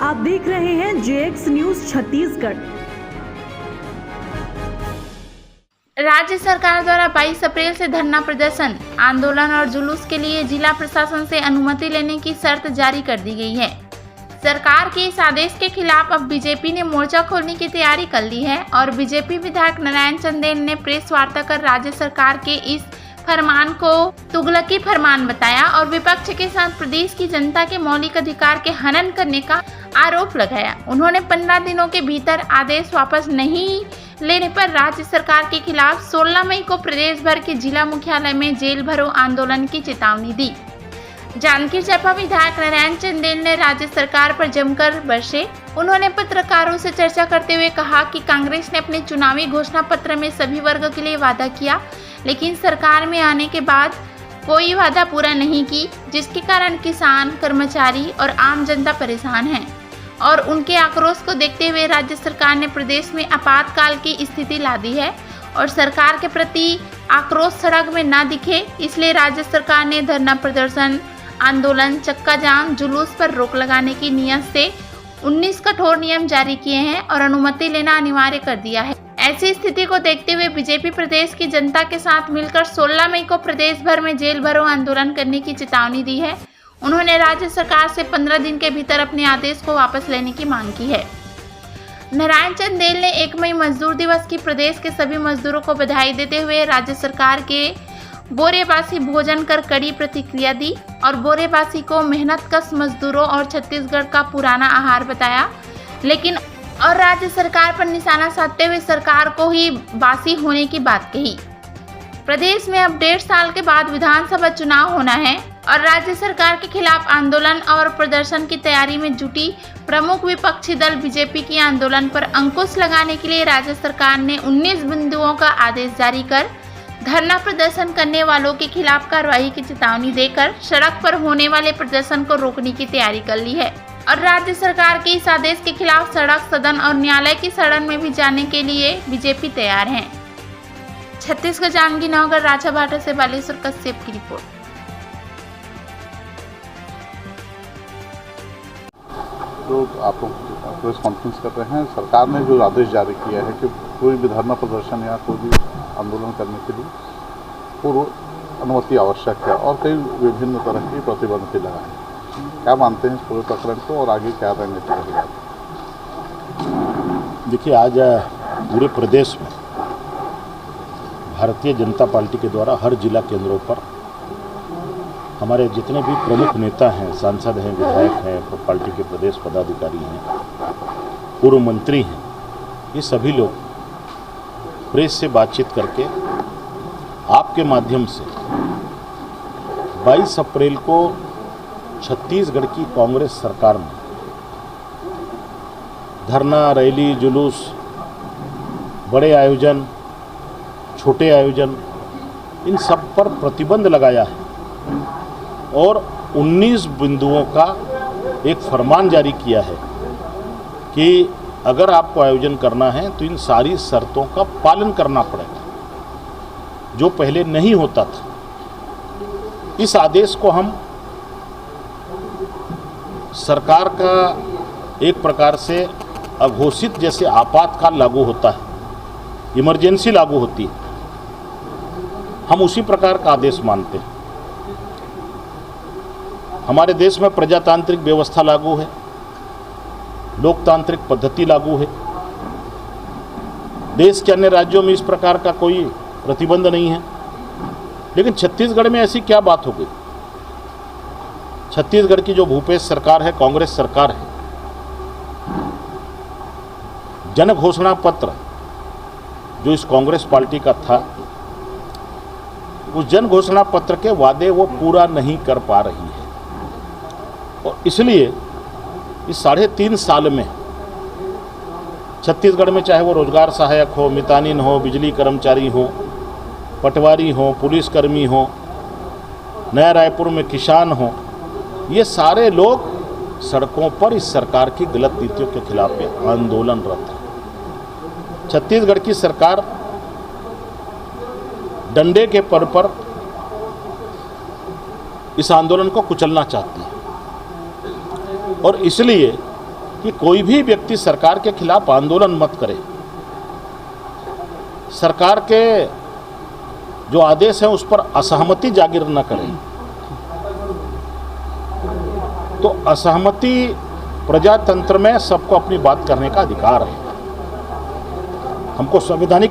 आप देख रहे हैं जेएक्स न्यूज छत्तीसगढ़। राज्य सरकार द्वारा 22 अप्रैल से धरना प्रदर्शन, आंदोलन और जुलूस के लिए जिला प्रशासन से अनुमति लेने की शर्त जारी कर दी गई है। सरकार के इस आदेश के खिलाफ अब बीजेपी ने मोर्चा खोलने की तैयारी कर ली है और बीजेपी विधायक नारायण चंदेल ने प्रेस वार्ता कर राज्य सरकार के इस फरमान को तुगलकी फरमान बताया और विपक्ष के साथ प्रदेश की जनता के मौलिक अधिकार के हनन करने का आरोप लगाया। उन्होंने 15 दिनों के भीतर आदेश वापस नहीं लेने पर राज्य सरकार के खिलाफ 16 मई को प्रदेश भर के जिला मुख्यालय में जेल भरो आंदोलन की चेतावनी दी। जांजगीर चांपा विधायक नारायण चंदेल ने राज्य सरकार पर जमकर बरसे। उन्होंने पत्रकारों से चर्चा करते हुए कहा कि कांग्रेस ने अपने चुनावी घोषणा पत्र में सभी वर्ग के लिए वादा किया, लेकिन सरकार में आने के बाद कोई वादा पूरा नहीं की, जिसके कारण किसान, कर्मचारी और आम जनता परेशान हैं और उनके आक्रोश को देखते हुए राज्य सरकार ने प्रदेश में आपातकाल की स्थिति ला दी है और सरकार के प्रति आक्रोश सड़क में ना दिखे, इसलिए राज्य सरकार ने धरना प्रदर्शन, आंदोलन, चक्का जाम, जुलूस पर रोक लगाने की नीयत से 19 कठोर नियम जारी किए हैं और अनुमति लेना अनिवार्य कर दिया है। ऐसी स्थिति को देखते हुए बीजेपी प्रदेश की जनता के साथ मिलकर 16 मई को प्रदेश भर में जेल भरो आंदोलन करने की चेतावनी दी है। उन्होंने राज्य सरकार से 15 दिन के भीतर अपने आदेश को वापस लेने की मांग की है। नारायण चंदेल ने 1 मई मजदूर दिवस की प्रदेश के सभी मजदूरों को बधाई देते हुए राज्य सरकार के बोरेबासी भोजन कर कड़ी प्रतिक्रिया दी और बोरेबासी को मेहनतकश मजदूरों और छत्तीसगढ़ का पुराना आहार बताया, लेकिन और राज्य सरकार पर निशाना साधते हुए सरकार को ही बासी होने की बात कही। प्रदेश में अब 1.5 साल के बाद विधानसभा चुनाव होना है और राज्य सरकार के खिलाफ आंदोलन और प्रदर्शन की तैयारी में जुटी प्रमुख विपक्षी दल बीजेपी की आंदोलन पर अंकुश लगाने के लिए राज्य सरकार ने 19 बिंदुओं का आदेश जारी कर धरना प्रदर्शन करने वालों के खिलाफ कार्रवाई की चेतावनी देकर सड़क पर होने वाले प्रदर्शन को रोकने की तैयारी कर ली है और राज्य सरकार के इस आदेश के खिलाफ सड़क, सदन और न्यायालय की शरण में भी जाने के लिए बीजेपी तैयार है। छत्तीसगढ़ जांजगीर नगर राजा भाटा से बालेश्वर कश्यप की रिपोर्ट। तो आप लोग प्रेस कॉन्फ्रेंस कर रहे हैं, सरकार ने जो आदेश जारी किया है कि कोई भी धरना प्रदर्शन या कोई भी आंदोलन करने के लिए पूर्व अनुमति आवश्यक है और कई विभिन्न तरह की प्रतिबंध भी लगाए हैं। क्या मानते हैं इस पूरे प्रकरण को और आगे क्या रणनीति रहेगा? देखिए, आज पूरे प्रदेश में भारतीय जनता पार्टी के द्वारा हर जिला केंद्रों पर हमारे जितने भी प्रमुख नेता हैं, सांसद हैं, विधायक हैं, पार्टी के प्रदेश पदाधिकारी हैं, पूर्व मंत्री हैं, ये सभी लोग प्रेस से बातचीत करके आपके माध्यम से 22 अप्रैल को छत्तीसगढ़ की कांग्रेस सरकार ने धरना, रैली, जुलूस, बड़े आयोजन, छोटे आयोजन, इन सब पर प्रतिबंध लगाया है और 19 बिंदुओं का एक फरमान जारी किया है कि अगर आपको आयोजन करना है तो इन सारी शर्तों का पालन करना पड़ेगा, जो पहले नहीं होता था। इस आदेश को हम सरकार का एक प्रकार से अघोषित, जैसे आपातकाल लागू होता है, इमरजेंसी लागू होती है, हम उसी प्रकार का आदेश मानते हैं। हमारे देश में प्रजातांत्रिक व्यवस्था लागू है, लोकतांत्रिक पद्धति लागू है। देश के अन्य राज्यों में इस प्रकार का कोई प्रतिबंध नहीं है, लेकिन छत्तीसगढ़ में ऐसी क्या बात हो गई? छत्तीसगढ़ की जो भूपेश सरकार है, कांग्रेस सरकार है, जन घोषणा पत्र जो इस कांग्रेस पार्टी का था, उस जन घोषणा पत्र के वादे वो पूरा नहीं कर पा रही है और इसलिए इस 3.5 साल में छत्तीसगढ़ में चाहे वो रोजगार सहायक हो, मितानिन हो, बिजली कर्मचारी हो, पटवारी हो, पुलिसकर्मी हो, नया रायपुर में किसान हो, ये सारे लोग सड़कों पर इस सरकार की गलत नीतियों के खिलाफ आंदोलनरत है। छत्तीसगढ़ की सरकार डंडे के पर इस आंदोलन को कुचलना चाहती है और इसलिए कि कोई भी व्यक्ति सरकार के खिलाफ आंदोलन मत करे। सरकार के जो आदेश है उस पर असहमति जाहिर न करें। तो असहमति प्रजातंत्र में सबको अपनी बात करने का अधिकार है। हमको संवैधानिक